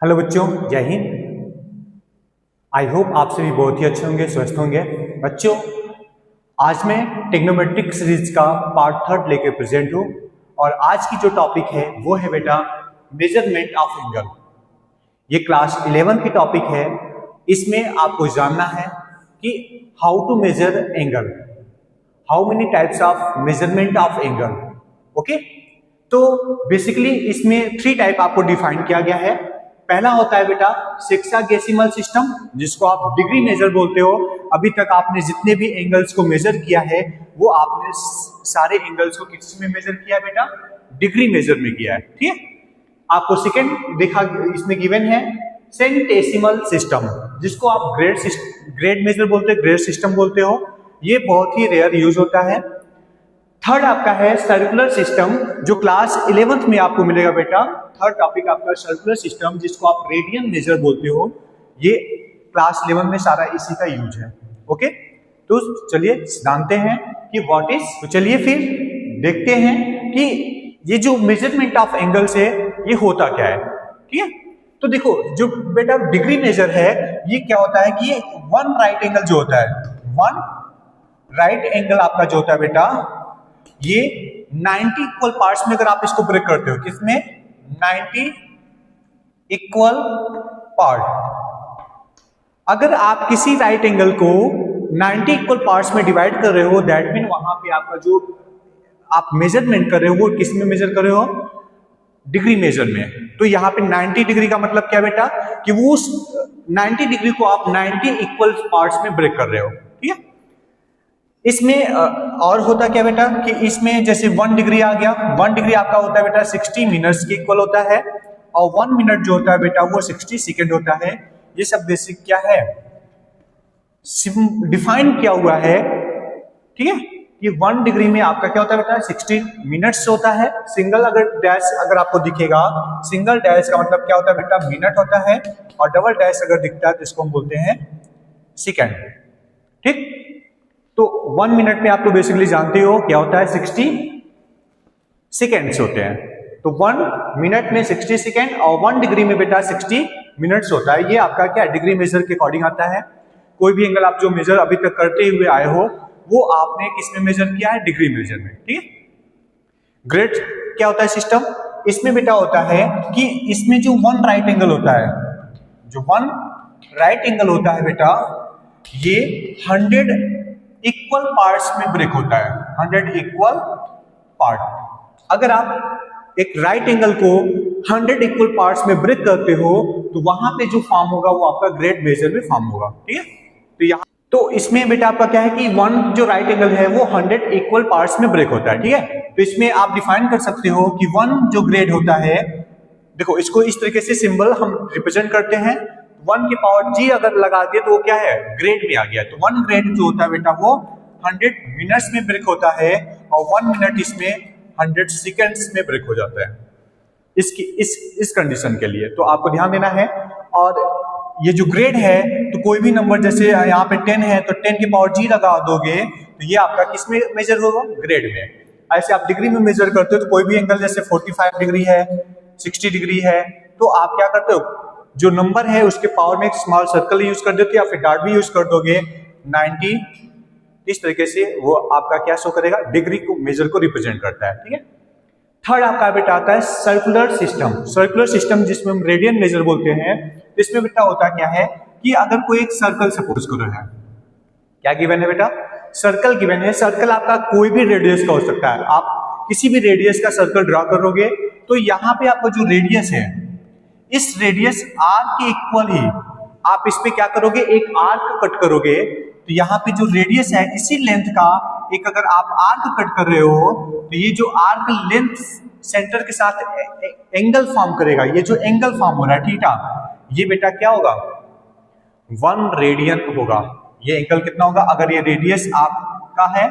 Hello बच्चों, जय Hind. I hope आप सभी बहुत ही अच्छे होंगे, स्वस्थ होंगे। बच्चों, आज मैं ट्रिग्नोमेट्रिक सीरीज का पार्ट 3 लेके प्रेजेंट हूँ और आज की जो टॉपिक है वो है बेटा मेजरमेंट ऑफ एंगल। ये क्लास 11 की टॉपिक है। इसमें आपको जानना है कि how to measure angle, how many types of measurement of angle. Okay, तो बेसिकली इसमें 3 टाइप आपको डिफाइन किया गया है। पहला होता है बेटा सेक्सागेसिमल सिस्टम, जिसको आप डिग्री मेजर बोलते हो। अभी तक आपने जितने भी एंगल्स को मेजर किया है वो आपने सारे एंगल्स को किस में मेजर किया है बेटा? डिग्री मेजर में किया है। ठीक है। आपको सेकंड देखा इसमें गिवन है सेंटेसिमल सिस्टम, जिसको आप ग्रेड मेजर बोलते हो, ग्रेड सिस्टम बोलते हो। ये बहुत ही रेयर यूज होता है। थर्ड आपका है सर्कुलर सिस्टम, जो क्लास 11th में आपको मिलेगा बेटा। थर्ड टॉपिक आपका सर्कुलर सिस्टम, जिसको आप रेडियन मेजर बोलते हो। ये क्लास 11 में सारा इसी का यूज है। ओके, तो चलिए जानते हैं कि व्हाट इज। तो चलिए फिर देखते हैं कि ये जो मेजरमेंट ऑफ एंगल्स है ये होता क्या है। ठीक है, तो देखो जो बेटा डिग्री मेजर है ये क्या होता है कि ये वन राइट एंगल जो होता है, वन राइट एंगल आपका जो होता है बेटा, ये 90 इक्वल पार्ट्स में अगर आप इसको ब्रेक करते हो, किसमें? 90 इक्वल पार्ट। अगर आप किसी राइट एंगल को 90 इक्वल पार्ट्स में डिवाइड कर रहे हो, दैट मीन वहां पे आपका जो आप मेजरमेंट कर रहे हो वो किस में मेजर कर रहे हो? डिग्री मेजर में। तो यहाँ पे 90 डिग्री का मतलब क्या बेटा कि वो 90 डिग्री को आप 90 इक्वल पार्ट्स में ब्रेक कर रहे हो। ठीक है। इसमें और होता क्या बेटा कि इसमें जैसे 1 डिग्री आ गया, 1 डिग्री आपका होता है बेटा 60 मिनट्स के इक्वल होता है, और 1 मिनट जो होता है बेटा वो 60 सेकेंड होता है। ये सब बेसिक क्या है, डिफाइन किया हुआ है। ठीक है, कि 1 डिग्री में आपका क्या होता है बेटा? 60 मिनट्स होता है। सिंगल अगर डैश अगर आपको दिखेगा, सिंगल डैश का मतलब क्या होता है बेटा? मिनट होता है, और डबल डैश अगर दिखता है तो इसको हम बोलते हैं सेकेंड। ठीक, तो 1 मिनट में आप तो बेसिकली जानते हो क्या होता है? 60 सेकेंड्स होते हैं। तो 1 मिनट में 60 सेकेंड, और 1 डिग्री में बेटा 60 मिनट्स होता है। ये आपका क्या डिग्री मेजर के अकॉर्डिंग आता है। कोई भी एंगल आप जो मेजर अभी तक करते हुए आए हो वो आपने किस में मेजर किया है? डिग्री मेजर में। ठीक है। ग्रेड क्या होता है सिस्टम? इसमें बेटा होता है कि इसमें जो 1 राइट एंगल होता है, जो 1 राइट एंगल होता है बेटा, ये 100 इक्वल पार्ट्स में ब्रेक होता है। 100 इक्वल पार्ट। अगर आप एक राइट एंगल को 100 इक्वल पार्ट्स में ब्रेक करते हो तो वहां पे जो फॉर्म होगा वो आपका ग्रेड मेजर में फॉर्म होगा। ठीक है। तो यहाँ तो इसमें बेटा आपका क्या है कि 1 जो राइट एंगल है वो 100 इक्वल पार्ट्स में ब्रेक होता है। ठीक है। तो इसमें आप डिफाइन कर सकते हो कि 1 जो ग्रेड होता है, देखो इसको इस तरीके से सिंबल हम रिप्रेजेंट करते हैं। 1 की पावर जी अगर लगा दिए तो वो क्या है? ग्रेड में आ गया। तो 1 ग्रेड जो होता है बेटा वो 100 मिनट्स में ब्रेक होता है, और 1 मिनट इसमें 100 सेकेंड्स में ब्रेक हो जाता है इसकी इस कंडीशन के लिए। तो आपको ध्यान देना है। और ये जो ग्रेड है तो कोई भी नंबर, जैसे यहाँ पे 10 है तो 10 की पावर जी लगा दोगे तो ये आपका किस में मेजर होगा? ग्रेड में। ऐसे आप डिग्री में मेजर करते हो तो कोई भी एंगल जैसे 45 डिग्री है, 60 डिग्री है, तो आप क्या करते हो? जो नंबर है उसके पावर में एक स्मॉल सर्कल यूज कर देते हो, या फिर डॉट भी यूज कर दोगे। 90 इस तरीके से वो आपका क्या शो करेगा? डिग्री को मेजर को रिप्रेजेंट करता है। ठीक है। थर्ड आपका बेटा आता है सर्कुलर सिस्टम। सर्कुलर सिस्टम जिसमें हम रेडियन मेजर बोलते हैं। इसमें बेटा होता क्या है कि अगर कोई एक सर्कल सपोज कर रहा है, क्या गिवन है बेटा? सर्कल गिवन है। सर्कल आपका कोई भी रेडियस का हो सकता है। आप किसी भी रेडियस का सर्कल ड्रॉ करोगे तो यहाँ पे आपका जो रेडियस है, इस रेडियस आर्क के इक्वल ही आप इस पे क्या करोगे? एक आर्क कट करोगे। तो यहाँ पे जो रेडियस है इसी लेंथ का एक अगर आप आर्क कट कर रहे हो तो ये जो आर्क लेंथ सेंटर के साथ एंगल फॉर्म करेगा। ये जो एंगल फॉर्म हो रहा है थीटा, ये बेटा क्या होगा? 1 रेडियन होगा। ये एंगल कितना होगा? अगर ये रेडियस आपका है,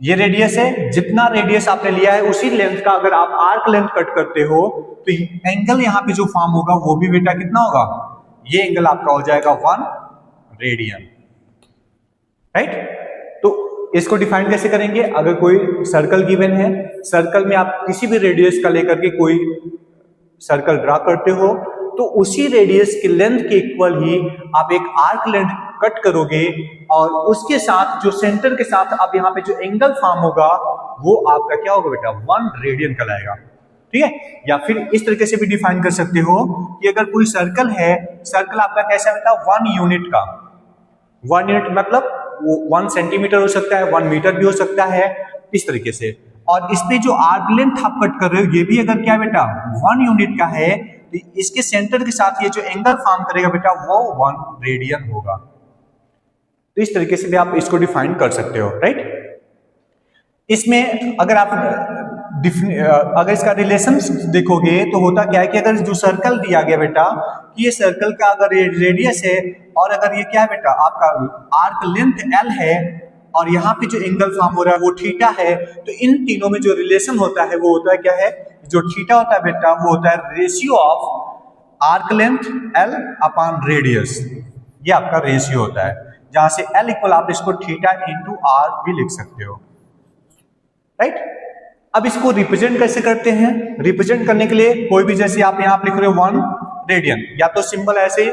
ये रेडियस है, जितना रेडियस आपने लिया है उसी लेंथ का अगर आप आर्क लेंथ कट करते हो तो एंगल यहाँ पे जो फॉर्म होगा वो भी बेटा कितना होगा? ये एंगल आपका हो जाएगा 1 रेडियन। राइट। तो इसको डिफाइन कैसे करेंगे? अगर कोई सर्कल गिवन है, सर्कल में आप किसी भी रेडियस का लेकर के कोई सर्कल ड्रा करते हो तो उसी रेडियस के लेंथ के इक्वल ही आप एक आर्क लेंथ कट करोगे और उसके साथ जो सेंटर के साथ आप यहाँ पे जो एंगल फॉर्म होगा वो आपका क्या होगा बेटा 1 रेडियन कहलाएगा। ठीक है, या फिर इस तरीके से भी डिफाइन कर सकते हो कि अगर कोई सर्कल है, सर्कल आपका कैसा बेटा 1 यूनिट का, 1 यूनिट मतलब वो 1 सेंटीमीटर हो सकता है, 1 मीटर भी हो सकता है, इस तरीके से। और इस पे जो आर्क लेंथ आप कट कर रहे हो ये भी अगर क्या बेटा 1 यूनिट का है तो इसके सेंटर के साथ ये जो एंगल फॉर्म करेगा बेटा वो 1 रेडियन होगा। तो इस तरीके से भी आप इसको डिफाइन कर सकते हो, राइट। इसमें अगर आप अगर इसका रिलेशन देखोगे तो होता क्या है कि अगर जो सर्कल दिया गया बेटा कि ये सर्कल का अगर रेडियस है और अगर ये क्या है बेटा आपका आर्क लेंथ l है और यहाँ पे जो एंगल फॉर्म हो रहा है वो थीटा है, तो इन तीनों में जो रिलेशन होता है वो होता है क्या है, जो थीटा होता है बेटा वो होता है ratio of arc length l upon radius. ये आपका रेशियो होता है, जहां से l इक्वल आप इसको थीटा इंटू आर भी लिख सकते हो, राइट। अब इसको रिप्रेजेंट कैसे करते हैं? रिप्रेजेंट करने के लिए कोई भी, जैसे आप यहाँ लिख रहे हो 1 रेडियन, या तो सिंबल ऐसे ही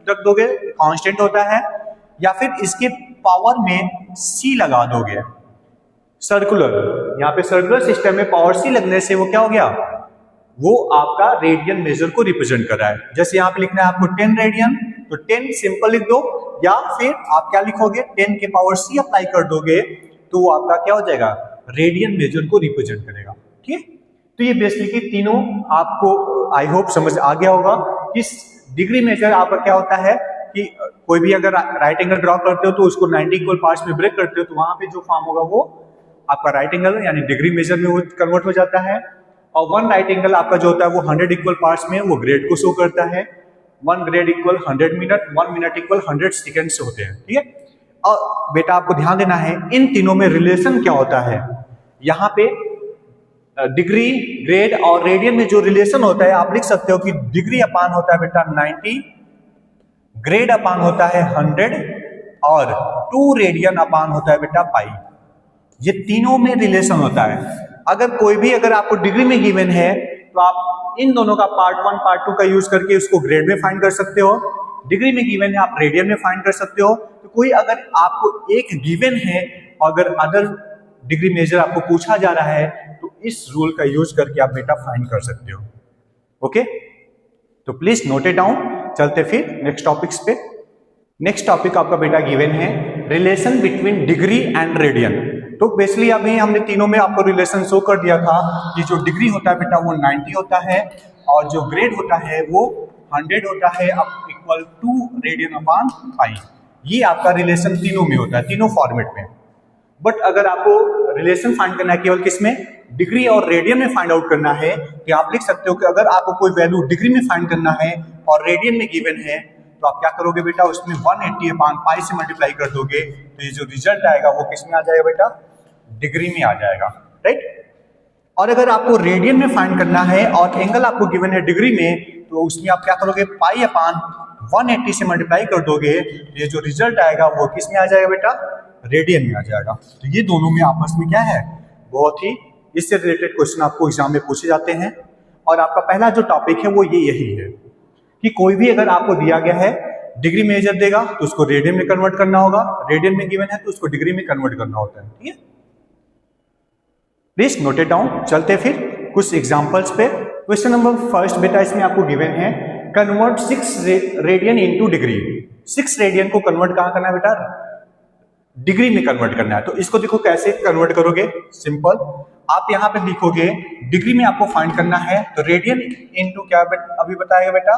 रख दोगे कांस्टेंट होता है, या फिर इसके पावर में c लगा दोगे। सर्कुलर, यहाँ पे सर्कुलर सिस्टम में पावर c लगने से वो क्या हो गया, वो आपका रेडियन मेजर को रिप्रेजेंट कर रहा है। जैसे यहाँ पे लिखना है आपको 10 रेडियन, तो 10 सिंपल लिख दो, या फिर आप क्या लिखोगे 10 के पावर c अप्लाई कर दोगे तो वो आपका क्या हो जाएगा, रेडियन मेजर को रिप्रेजेंट करेगा। ठीक है, तो ये बेसिकली तीनों आपको आई होप समझ आ गया होगा। इस डिग्री मेजर आपका क्या होता है कि कोई भी अगर राइट एंगल ड्रॉ करते हो तो उसको 90 इक्वल पार्ट्स में ब्रेक करते हो तो वहां पे जो फॉर्म होगा वो आपका राइट एंगल यानी डिग्री मेजर में वो कन्वर्ट हो जाता है। और 1 राइट एंगल आपका जो होता है वो 100 इक्वल पार्ट्स में वो ग्रेड को शो करता है। 1 grade equal 100 minute, 1 minute equal 100 seconds होते हैं। ठीक है, और बेटा आपको ध्यान देना है इन तीनों में रिलेशन क्या होता है। यहाँ पे डिग्री, ग्रेड और रेडियन में जो रिलेशन होता है आप लिख सकते हो कि डिग्री अपान होता है बेटा 90, ग्रेड अपान होता है 100 और 2 रेडियन अपान होता है बेटा पाई। ये तीनों में रिलेशन होता है। अगर कोई भी अगर आपको डिग्री में गिवन है तो आप इन दोनों का पार्ट 1 पार्ट 2 का यूज करके उसको ग्रेड में फाइंड कर सकते हो। डिग्री में गिवन है आप रेडियन में फाइंड कर सकते हो। तो कोई अगर आपको एक गिवन है अगर अदर डिग्री मेजर आपको पूछा जा रहा है तो इस रूल का यूज करके आप बेटा फाइंड कर सकते हो। ओके, तो प्लीज नोट इट डाउन। चलते फिर नेक्स्ट टॉपिक्स पे। नेक्स्ट टॉपिक आपका बेटा गिवन है relation between degree and radian. तो बेसिकली अभी हमने तीनों में आपको रिलेशन शो कर दिया था कि जो डिग्री होता है बेटा वो 90 होता है और जो ग्रेड होता है वो 100 होता है इक्वल 2 रेडियन अपान पाई। ये आपका रिलेशन तीनों में होता है, तीनों फॉर्मेट में। बट अगर आपको रिलेशन फाइंड करना है केवल किसमें, डिग्री और रेडियन में फाइंड आउट करना है कि आप लिख सकते हो कि अगर आपको कोई वैल्यू डिग्री में फाइंड करना है और रेडियन में गिवन है तो आप क्या करोगे बेटा उसमें 180 अपान पाई से मल्टीप्लाई कर दोगे तो ये जो रिजल्ट आएगा वो किस में आ जाएगा बेटा, डिग्री में आ जाएगा, राइट। और अगर आपको रेडियन में फाइंड करना है और एंगल आपको गिवन है डिग्री में तो उसमें आप क्या करोगे पाई अपान 180 से मल्टीप्लाई कर दोगे, ये जो रिजल्ट आएगा वो किस में आ जाएगा बेटा, रेडियन में आ जाएगा। तो ये दोनों में आपस में क्या है, बहुत ही इससे रिलेटेड क्वेश्चन आपको एग्जाम में पूछे जाते हैं। और आपका पहला जो टॉपिक है वो यही है कि कोई भी अगर आपको दिया गया है डिग्री मेजर देगा तो उसको रेडियन में कन्वर्ट करना होगा, रेडियन में गिवन है तो उसको डिग्री में कन्वर्ट करना होता है। ठीक है, प्लीज नोट इट डाउन। चलते फिर कुछ एग्जांपल्स पे। क्वेश्चन नंबर फर्स्ट बेटा इसमें आपको गिवन है convert 6 radian into degree. 6 radian को कन्वर्ट कहां करना है बेटा, डिग्री में कन्वर्ट करना है। तो इसको देखो कैसे कन्वर्ट करोगे, सिंपल आप यहां पे लिखोगे डिग्री में आपको फाइंड करना है तो रेडियन इनटू क्या अभी बताएगा बेटा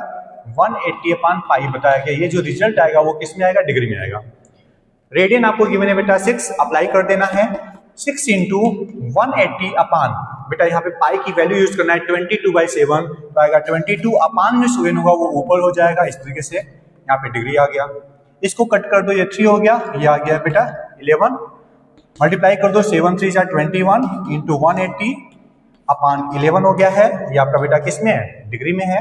180 अपान पाई बताया गया। ये जो रिजल्ट आएगा वो किस में आएगा, डिग्री में आएगा। रेडियन आपको गिवन है बेटा 6, अप्लाई कर देना है 6 इंटू 180 अपान बेटा यहाँ पे पाई की वैल्यू यूज करना है 22/7 तो आएगा 22 अपान में 7 होगा वो ऊपर हो जाएगा। इस तरीके से यहाँ पे डिग्री आ गया। इसको कट कर दो, ये 3 हो गया, ये आ गया बेटा 11, मल्टीप्लाई कर दो 7 3 21 इंटू 180 अपान 11 हो गया है। ये आपका बेटा किस में है, डिग्री में है।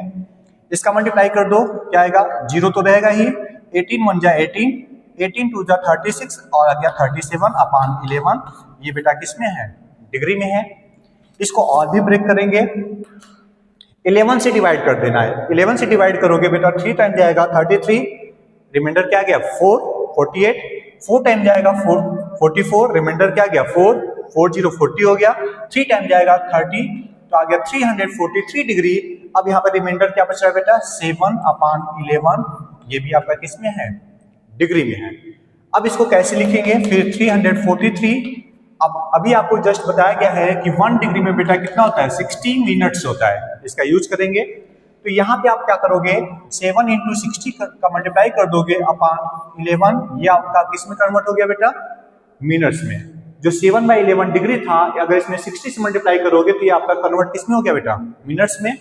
इसका मल्टीप्लाई कर दो, क्या आएगा, 0 तो रहेगा ही, 18 1 जा 18, 18 2 जा 36 और आ गया 37 अपान 11। ये बेटा किस में है, डिग्री में है। इसको और भी ब्रेक करेंगे, 11 से डिवाइड कर देना है। 11 से डिवाइड करोगे बेटा 3 टाइम जाएगा 33, रिमाइंडर क्या गया 4, 48, 4 टाइम जाएगा 4, 44, रिमाइंडर क्या गया 4, 40 40 हो गया, 3 टाइम जाएगा 30, तो आ गया 343 डिग्री। अब यहाँ पर रिमाइंडर क्या बच रहा है बेटा 7/11, ये भी आपका किस में है, डिग्री में है। अब इसको कैसे लिखेंगे फिर 343, अब अभी आपको जस्ट बताया गया है कि 1 डिग्री में बेटा कितना होता है 60 मिनट्स होता है, इसका यूज करेंगे। तो यहाँ पे आप क्या करोगे 7 × 60 का मल्टीप्लाई कर दोगे अपॉन 11, ये आपका किस में कन्वर्ट हो गया बेटा मिनट्स में। जो 7/11 डिग्री था अगर इसमें 60 से मल्टीप्लाई करोगे तो ये आपका कन्वर्ट किस में हो गया बेटा मिनट्स में।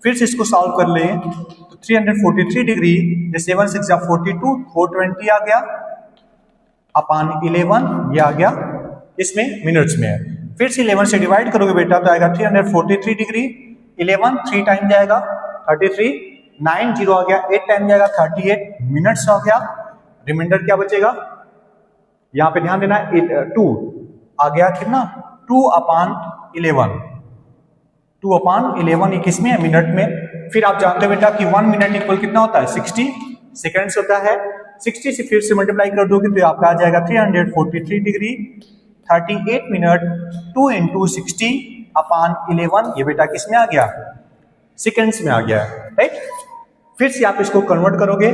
फिर से इसको सॉल्व कर लें तो 343 डिग्री 7 6 42, 420 आ गया अपॉन 11, ये आ गया इसमें मिनट्स में है। फिर से 11 से डिवाइड करोगे बेटा तो आएगा 343 डिग्री, 11 3 टाइम जाएगा 33, 9 0 आ गया, 8 टाइम जाएगा 38 मिनट्स हो गया। रिमाइंडर क्या बचेगा, यहाँ पे ध्यान देना 2 आ गया कितना 2/11, 2/11 ये किस में है मिनट में। फिर आप जानते हो बेटा कि 1 मिनट इक्वल कितना होता है 60 सेकेंड्स होता है। 60 से फिर से मल्टीप्लाई कर दोगे तो आपका आ जाएगा 343 डिग्री 38 मिनट, 2 × 60/11, ये बेटा किस में आ गया सेकेंड्स में आ गया, राइट। फिर से आप इसको कन्वर्ट करोगे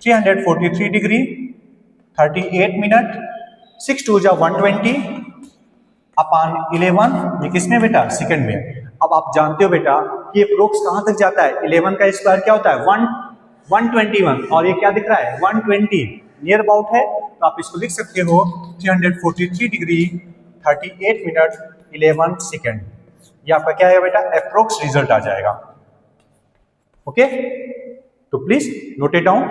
343 डिग्री 38 मिनट, 6 2 120 अपॉन 11, ये किस में बेटा सेकंड में। अब आप जानते हो बेटा कि ये अप्रोक्स कहां तक जाता है, 11 का स्क्वायर क्या होता है 121, और ये क्या दिख रहा है 120 नियर अबाउट है, तो आप इसको लिख सकते हो 343 डिग्री 38 मिनट 11 सेकेंड, ये आपका क्या है बेटा अप्रोक्स रिजल्ट आ जाएगा। ओके, तो प्लीज नोट इट डाउन।